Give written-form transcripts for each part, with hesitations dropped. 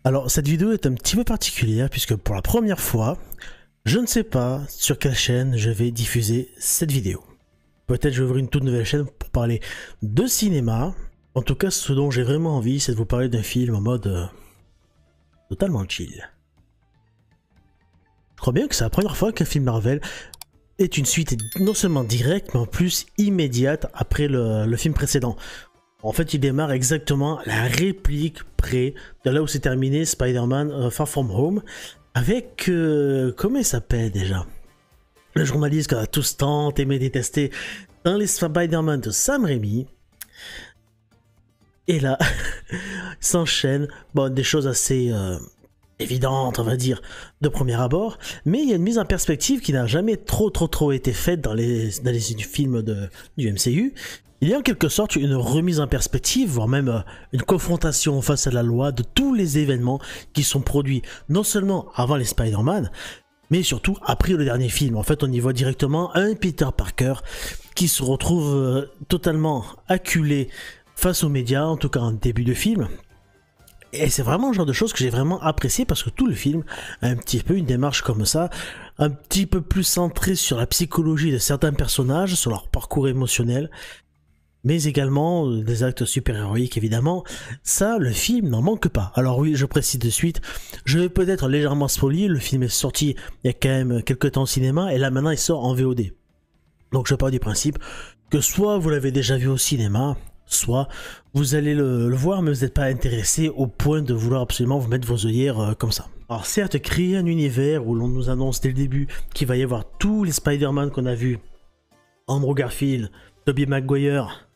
Alors, cette vidéo est un petit peu particulière puisque pour la première fois, je ne sais pas sur quelle chaîne je vais diffuser cette vidéo. Peut-être je vais ouvrir une toute nouvelle chaîne pour parler de cinéma. En tout cas, ce dont j'ai vraiment envie, c'est de vous parler d'un film en mode totalement chill. Je crois bien que c'est la première fois qu'un film Marvel est une suite non seulement directe, mais en plus immédiate après le film précédent. En fait, il démarre exactement à la réplique près de là où s'est terminé Spider-Man Far From Home avec... comment il s'appelle déjà? Le journaliste qu'on a tous tant aimé détester dans les Spider-Man de Sam Raimi. Et là, s'enchaînent des choses assez évidentes, on va dire, de premier abord. Mais il y a une mise en perspective qui n'a jamais trop été faite dans les films du MCU. Il y a en quelque sorte une remise en perspective, voire même une confrontation face à la loi de tous les événements qui sont produits non seulement avant les Spider-Man, mais surtout après le dernier film. En fait, on y voit directement un Peter Parker qui se retrouve totalement acculé face aux médias, en tout cas en début de film. Et c'est vraiment le genre de choses que j'ai vraiment apprécié parce que tout le film a un petit peu une démarche comme ça, un petit peu plus centrée sur la psychologie de certains personnages, sur leur parcours émotionnel, mais également des actes super-héroïques évidemment. Ça, le film n'en manque pas. Alors oui, je précise de suite, je vais peut-être légèrement spoiler, le film est sorti il y a quand même quelques temps au cinéma et là maintenant il sort en VOD. Donc je pars du principe que soit vous l'avez déjà vu au cinéma, soit vous allez le voir mais vous n'êtes pas intéressé au point de vouloir absolument vous mettre vos œillères comme ça. Alors certes, créer un univers où l'on nous annonce dès le début qu'il va y avoir tous les Spider-Man qu'on a vus, Andrew Garfield, Tobey Maguire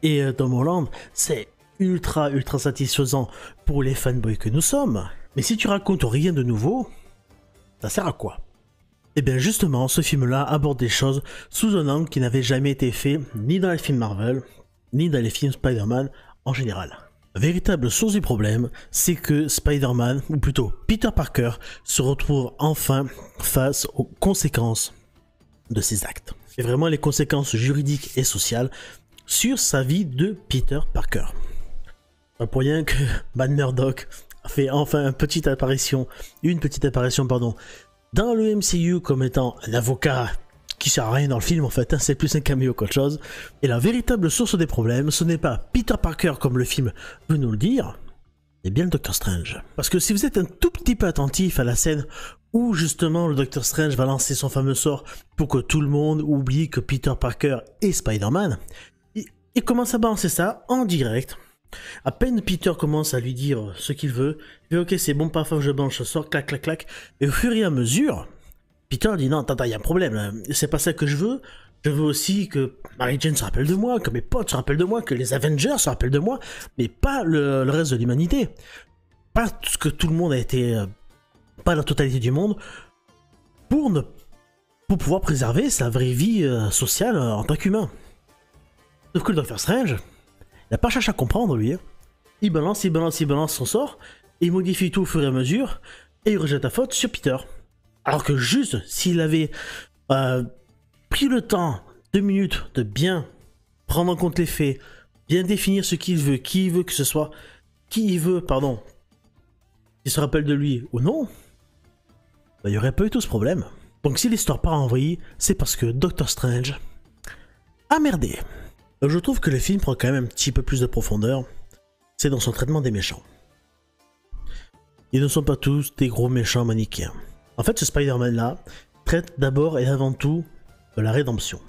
et Tom Holland, c'est ultra satisfaisant pour les fanboys que nous sommes. Mais si tu racontes rien de nouveau, ça sert à quoi? Et bien justement, ce film-là aborde des choses sous un angle qui n'avait jamais été fait ni dans les films Marvel, ni dans les films Spider-Man en général. La véritable source du problème, c'est que Spider-Man, ou plutôt Peter Parker, se retrouve enfin face aux conséquences de ses actes. Et vraiment les conséquences juridiques et sociales sur sa vie de Peter Parker. Pas pour rien que Matt Murdock a fait enfin une petite apparition dans le MCU comme étant un avocat qui sert à rien dans le film en fait, c'est plus un caméo qu'autre chose. Et la véritable source des problèmes, ce n'est pas Peter Parker comme le film veut nous le dire, mais bien le Docteur Strange. Parce que si vous êtes un tout petit peu attentif à la scène où justement le Docteur Strange va lancer son fameux sort pour que tout le monde oublie que Peter Parker est Spider-Man, il commence à balancer ça en direct. À peine Peter commence à lui dire ce qu'il veut, il dit ok c'est bon, parfois je balance ce sort, clac clac clac, et au fur et à mesure, Peter dit non, attends, il y a un problème, là. C'est pas ça que je veux aussi que Mary Jane se rappelle de moi, que mes potes se rappellent de moi, que les Avengers se rappellent de moi, mais pas le reste de l'humanité. Pas ce que tout le monde a été, pas la totalité du monde, pour pouvoir préserver sa vraie vie sociale en tant qu'humain. Sauf que le Docteur Strange, il n'a pas cherché à comprendre lui. Il balance son sort, et il modifie tout au fur et à mesure, et il rejette la faute sur Peter. Alors que juste, s'il avait pris le temps, 2 minutes, de bien prendre en compte les faits, bien définir ce qu'il veut, qui il veut que ce soit, qu'il se rappelle de lui ou non, il n'y aurait pas eu tout ce problème. Donc si l'histoire part en vrille, c'est parce que Doctor Strange a merdé. Je trouve que le film prend quand même un petit peu plus de profondeur, c'est dans son traitement des méchants. Ils ne sont pas tous des gros méchants manichéens. En fait, ce Spider-Man-là traite d'abord et avant tout de la rédemption,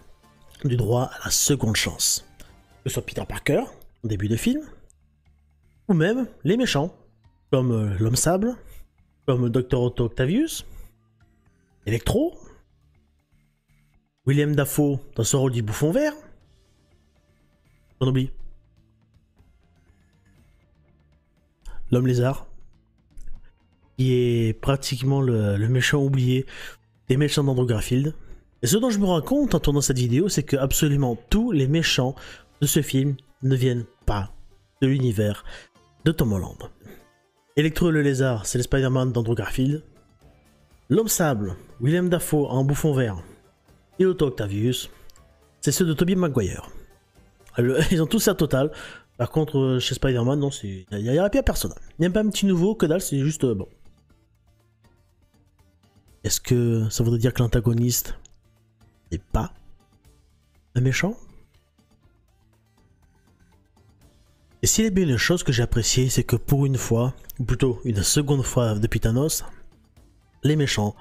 du droit à la seconde chance. Que ce soit Peter Parker, au début de film, ou même les méchants, comme l'Homme Sable, comme Dr. Otto Octavius, Electro, William Dafoe dans son rôle du bouffon vert, on oublie. L'Homme Lézard, qui est pratiquement le méchant oublié des méchants d'Andrew Garfield. Et ce dont je me rends compte en tournant cette vidéo, c'est que absolument tous les méchants de ce film ne viennent pas de l'univers de Tom Holland. Electro le Lézard, c'est le Spider-Man d'Andrew Garfield. L'Homme Sable, William Dafoe en bouffon vert, et Otto Octavius, c'est ceux de Tobey Maguire. Ils ont tous ça total Par contre, chez Spider-Man, non, il n'y a pas personne. Il n'y a pas un petit nouveau, que dalle, c'est juste bon. Est-ce que ça voudrait dire que l'antagoniste n'est pas un méchant? Et s'il y a bien une chose que j'ai appréciée, c'est que pour une fois, ou plutôt une seconde fois depuis Thanos, les méchants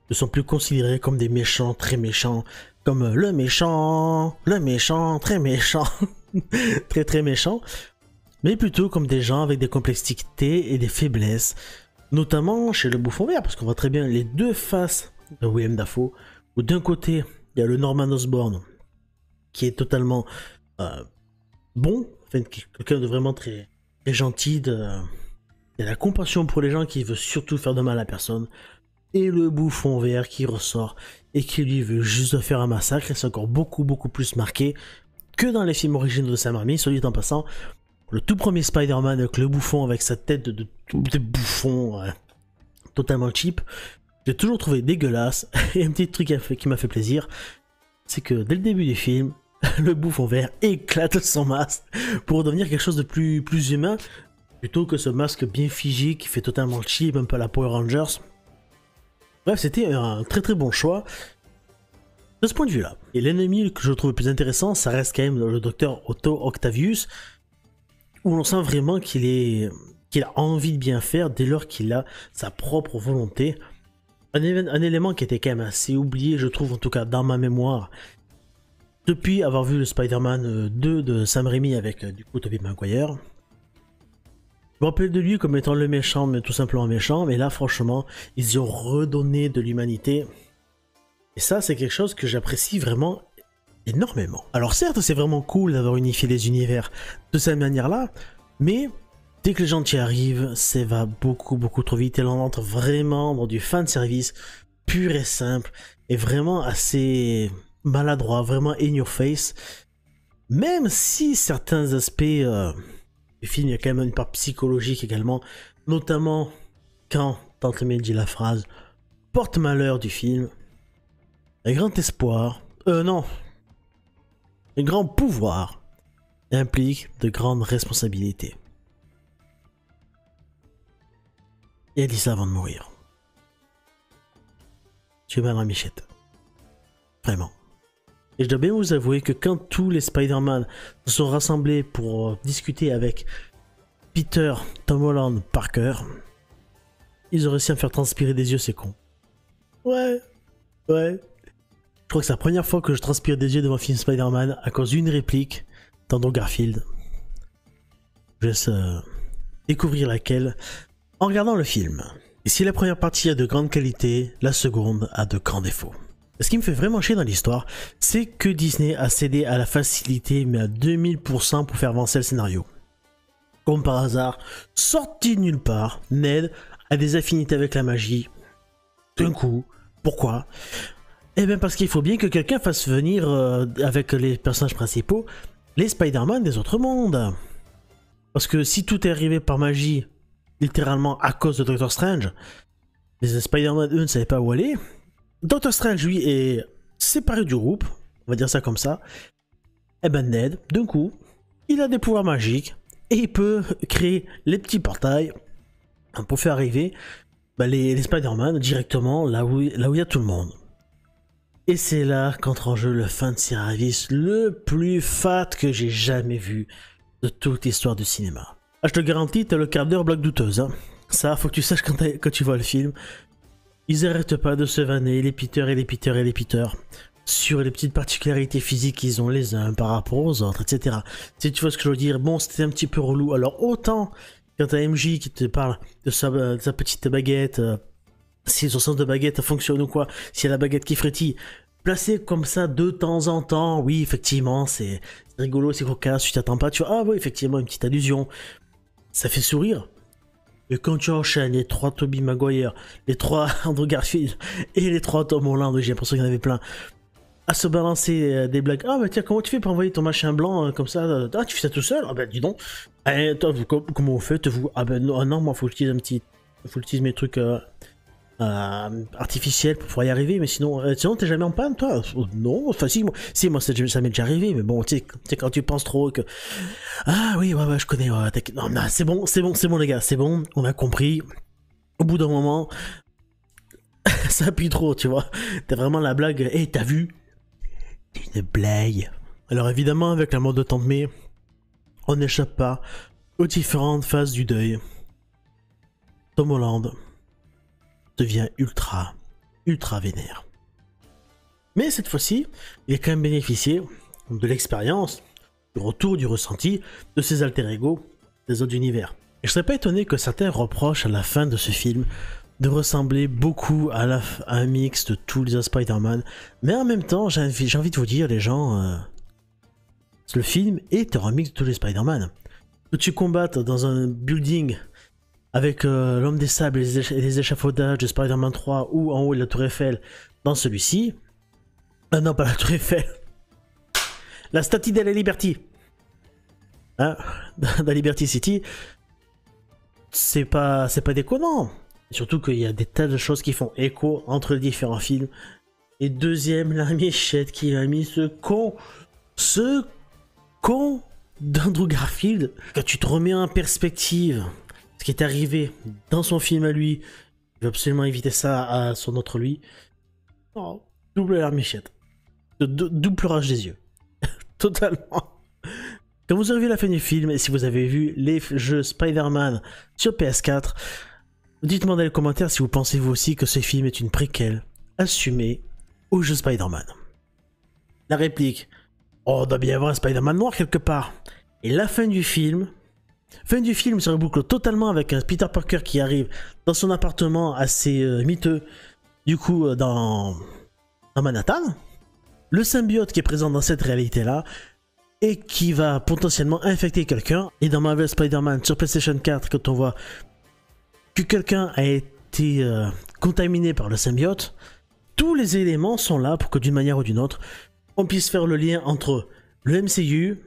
ne sont plus considérés comme des méchants très méchants, comme le méchant, très méchant, très très méchant, mais plutôt comme des gens avec des complexités et des faiblesses, notamment chez le Bouffon Vert, parce qu'on voit très bien les deux faces de Willem Dafoe, où d'un côté, il y a le Norman Osborn, qui est totalement bon, enfin, quelqu'un de vraiment très, très gentil, il a la compassion pour les gens, qui veut surtout faire de mal à personne, et le Bouffon Vert qui ressort et qui lui veut juste faire un massacre, et c'est encore beaucoup plus marqué que dans les films originaux de Sam Raimi, soit dit en passant. Le tout premier Spider-Man avec le bouffon, avec sa tête de bouffon totalement cheap, j'ai toujours trouvé dégueulasse. Et un petit truc qui m'a fait plaisir, c'est que dès le début du film, le Bouffon Vert éclate son masque pour devenir quelque chose de plus humain, plutôt que ce masque bien figé qui fait totalement cheap, un peu à la Power Rangers. Bref, c'était un très bon choix de ce point de vue-là. Et l'ennemi que je trouve le plus intéressant, ça reste quand même le docteur Otto Octavius, où l'on sent vraiment qu'il a envie de bien faire dès lors qu'il a sa propre volonté. Un élément qui était quand même assez oublié, je trouve, en tout cas dans ma mémoire, depuis avoir vu le Spider-Man 2 de Sam Raimi avec du coup Tobey Maguire. Je me rappelle de lui comme étant le méchant, mais tout simplement méchant, mais là franchement, ils y ont redonné de l'humanité. Et ça, c'est quelque chose que j'apprécie vraiment énormément. Alors certes, c'est vraiment cool d'avoir unifié les univers de cette manière-là, mais dès que les gens y arrivent, ça va beaucoup trop vite et l'on entre vraiment dans du fanservice pur et simple et vraiment assez maladroit, vraiment in your face. Même si certains aspects du film, il y a quand même une part psychologique également, notamment quand Tante May dit la phrase « porte-malheur du film », un grand espoir, non, un grand pouvoir implique de grandes responsabilités. Et elle dit ça avant de mourir. Tu es mal à Michette. Vraiment. Et je dois bien vous avouer que quand tous les Spider-Man se sont rassemblés pour discuter avec Peter, Tom Holland, Parker, ils ont réussi à me faire transpirer des yeux, c'est con. Ouais. Je crois que c'est la première fois que je transpire des yeux devant un film Spider-Man à cause d'une réplique d'Andrew Garfield. Je laisse découvrir laquelle en regardant le film. Et si la première partie a de grandes qualités, la seconde a de grands défauts. Ce qui me fait vraiment chier dans l'histoire, c'est que Disney a cédé à la facilité, mais à 2000% pour faire avancer le scénario. Comme par hasard, sorti de nulle part, Ned a des affinités avec la magie. D'un coup, pourquoi ? Eh bien parce qu'il faut bien que quelqu'un fasse venir, avec les personnages principaux, les Spider-Man des autres mondes. Parce que si tout est arrivé par magie, littéralement à cause de Doctor Strange, les Spider-Man, eux, ne savaient pas où aller. Doctor Strange, lui, est séparé du groupe, on va dire ça comme ça. Et ben Ned, d'un coup, il a des pouvoirs magiques et il peut créer les petits portails pour faire arriver les Spider-Man directement là où il y a tout le monde. Et c'est là qu'entre en jeu le fanservice le plus fat que j'ai jamais vu de toute l'histoire du cinéma. Ah, je te garantis, t'as le quart d'heure blague douteuse. Hein. Ça, faut que tu saches quand tu vois le film. Ils arrêtent pas de se vanner, les Peter sur les petites particularités physiques qu'ils ont les uns par rapport aux autres, etc. Si tu vois ce que je veux dire, bon, c'était un petit peu relou. Alors autant quand t'as MJ qui te parle de sa petite baguette, si son sens de baguette fonctionne ou quoi, si y a la baguette qui frétille, placé comme ça de temps en temps, oui, effectivement, c'est rigolo, c'est cocasse, tu t'attends pas, tu vois, ah oui, effectivement, une petite allusion, ça fait sourire. Et quand tu enchaînes les 3 Tobey Maguire, les 3 Andrew Garfield et les 3 Tom Holland, j'ai l'impression qu'il y en avait plein, à se balancer des blagues. Ah bah tiens, comment tu fais pour envoyer ton machin blanc comme ça? Ah, tu fais ça tout seul? Ah bah dis donc. Toi, comment vous faites vous? Ah bah non, moi faut que j'utilise faut que j'utilise mes trucs artificielle pour pouvoir y arriver, mais sinon t'es jamais en panne, toi? Non, enfin si, moi ça m'est déjà arrivé, mais bon, tu sais, quand tu penses trop que ah oui, ouais, je connais, ouais, non, non, c'est bon les gars, c'est bon, on a compris. Au bout d'un moment, ça appuie trop, tu vois. T'as vraiment la blague, hé, t'as vu? C'est une blague. Alors évidemment, avec la mort de Tante May, on n'échappe pas aux différentes phases du deuil. Tom Holland devient ultra vénère. Mais cette fois-ci, il a quand même bénéficié de l'expérience, du retour, du ressenti de ses alter ego des autres univers. Et je serais pas étonné que certains reprochent à la fin de ce film de ressembler beaucoup à un mix de tous les Spider-Man, mais en même temps, j'ai envie de vous dire, les gens, le film est un remix de tous les Spider-Man. Que tu combattes dans un building avec l'homme des sables et les échafaudages de Spider-Man 3 ou en haut de la Tour Eiffel dans celui-ci. Ah non, pas la Tour Eiffel. La Statue de la Liberty. Hein, dans Liberty City. C'est pas déconnant. Surtout qu'il y a des tas de choses qui font écho entre les différents films. Et deuxième, la Michette qui a mis ce con d'Andrew Garfield. Quand tu te remets en perspective ce qui est arrivé dans son film à lui, il veut absolument éviter ça à son autre lui. Oh, double larmichette. Double pleurage des yeux. Totalement. Quand vous aurez vu la fin du film, et si vous avez vu les jeux Spider-Man sur PS4, dites-moi dans les commentaires si vous pensez vous aussi que ce film est une préquelle assumée au jeu Spider-Man. La réplique, oh, il doit bien y avoir un Spider-Man noir quelque part. Et la fin du film se reboucle totalement avec un Peter Parker qui arrive dans son appartement assez miteux, du coup dans Manhattan. Le symbiote qui est présent dans cette réalité-là et qui va potentiellement infecter quelqu'un. Et dans Marvel Spider-Man sur PlayStation 4, quand on voit que quelqu'un a été contaminé par le symbiote, tous les éléments sont là pour que d'une manière ou d'une autre, on puisse faire le lien entre le MCU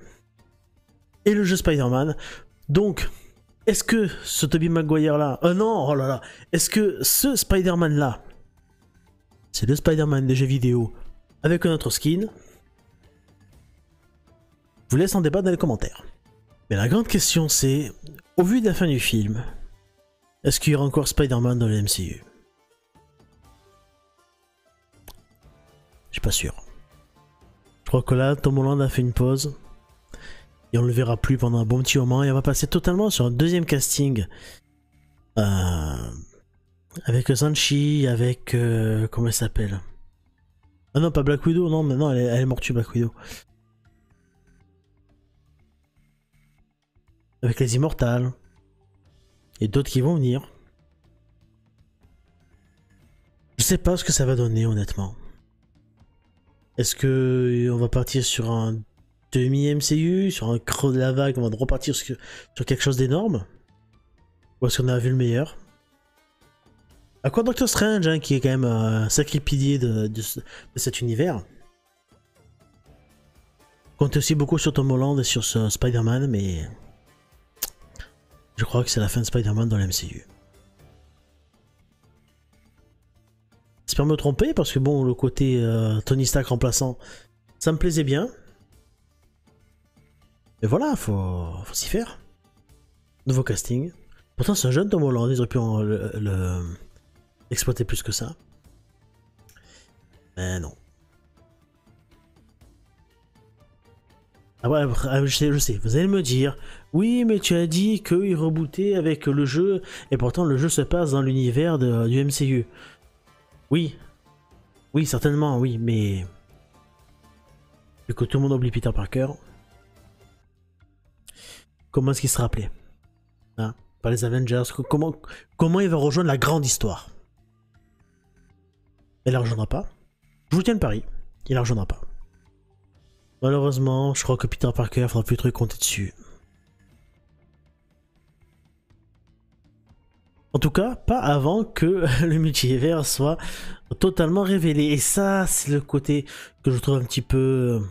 et le jeu Spider-Man. Donc, est-ce que ce Tobey Maguire là, non, oh là là, est-ce que ce Spider-Man là, c'est le Spider-Man des jeux vidéo avec un autre skin? Je vous laisse en débattre dans les commentaires. Mais la grande question c'est, au vu de la fin du film, est-ce qu'il y aura encore Spider-Man dans le MCU? Je suis pas sûr. Je crois que là, Tom Holland a fait une pause. Et on le verra plus pendant un bon petit moment. Et on va passer totalement sur un deuxième casting. Avec Sanchi, avec... comment elle s'appelle? Ah non, pas Black Widow, non, maintenant elle est mortue, Black Widow. Avec les Immortals. Et d'autres qui vont venir. Je sais pas ce que ça va donner, honnêtement. Est-ce que on va partir sur un demi-MCU, sur un creux de la vague, on va repartir sur quelque chose d'énorme? Ou est-ce qu'on a vu le meilleur? À quoi Doctor Strange, hein, qui est quand même un sacré pilier de cet univers. Compte aussi beaucoup sur Tom Holland et sur ce Spider-Man, mais je crois que c'est la fin de Spider-Man dans l'MCU. J'espère me tromper, parce que bon, le côté Tony Stark remplaçant, ça me plaisait bien. Mais voilà, faut s'y faire. Nouveau casting. Pourtant, c'est un jeune Tom Holland, ils auraient pu exploiter plus que ça. Mais non. Ah ouais, je sais, vous allez me dire, oui, mais tu as dit qu'il rebootait avec le jeu, et pourtant le jeu se passe dans l'univers du MCU. Oui, certainement, oui, mais vu que tout le monde oublie Peter Parker, comment est-ce qu'il sera appelé, hein, par les Avengers? Comment il va rejoindre la grande histoire? Il la rejoindra pas. Je vous tiens le pari, il la rejoindra pas. Malheureusement, je crois que Peter Parker faudra plus trop compter dessus. En tout cas, pas avant que le multivers soit totalement révélé. Et ça, c'est le côté que je trouve un petit peu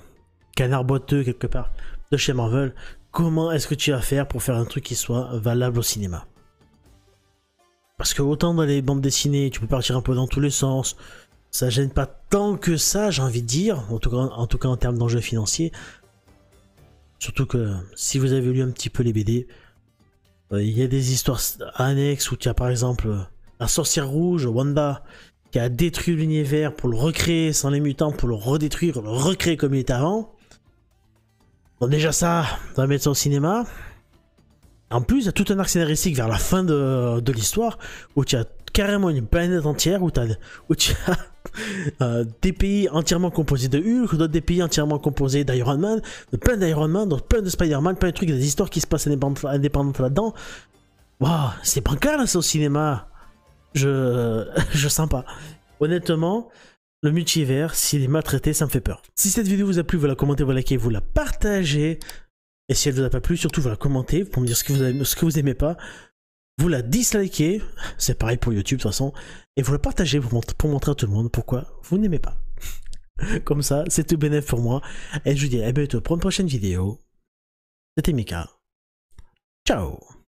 canard boiteux quelque part de chez Marvel. Comment est-ce que tu vas faire pour faire un truc qui soit valable au cinéma? Parce que autant dans les bandes dessinées, tu peux partir un peu dans tous les sens. Ça gêne pas tant que ça, j'ai envie de dire. En tout cas en termes d'enjeux financiers. Surtout que si vous avez lu un petit peu les BD, il y a des histoires annexes où tu as par exemple la sorcière rouge, Wanda, qui a détruit l'univers pour le recréer sans les mutants, pour le redétruire, le recréer comme il était avant. Bon, déjà ça, on va mettre ça au cinéma. En plus, il y a tout un arc scénaristique vers la fin de l'histoire où tu as carrément une planète entière où tu as des pays entièrement composés de Hulk, d'autres des pays entièrement composés d'Iron Man, de plein d'Iron Man, donc plein de Spider-Man, plein de trucs, des histoires qui se passent indépendantes là-dedans. Waouh, c'est bancal ça au cinéma. Je sens pas. Honnêtement, le multivers, s'il est maltraité, ça me fait peur. Si cette vidéo vous a plu, vous la commentez, vous la likez, vous la partagez. Et si elle vous a pas plu, surtout vous la commentez pour me dire ce que vous aimez pas. Vous la dislikez, c'est pareil pour YouTube de toute façon. Et vous la partagez pour montrer à tout le monde pourquoi vous n'aimez pas. Comme ça, c'est tout bénéf pour moi. Et je vous dis à bientôt pour une prochaine vidéo. C'était Mika. Ciao.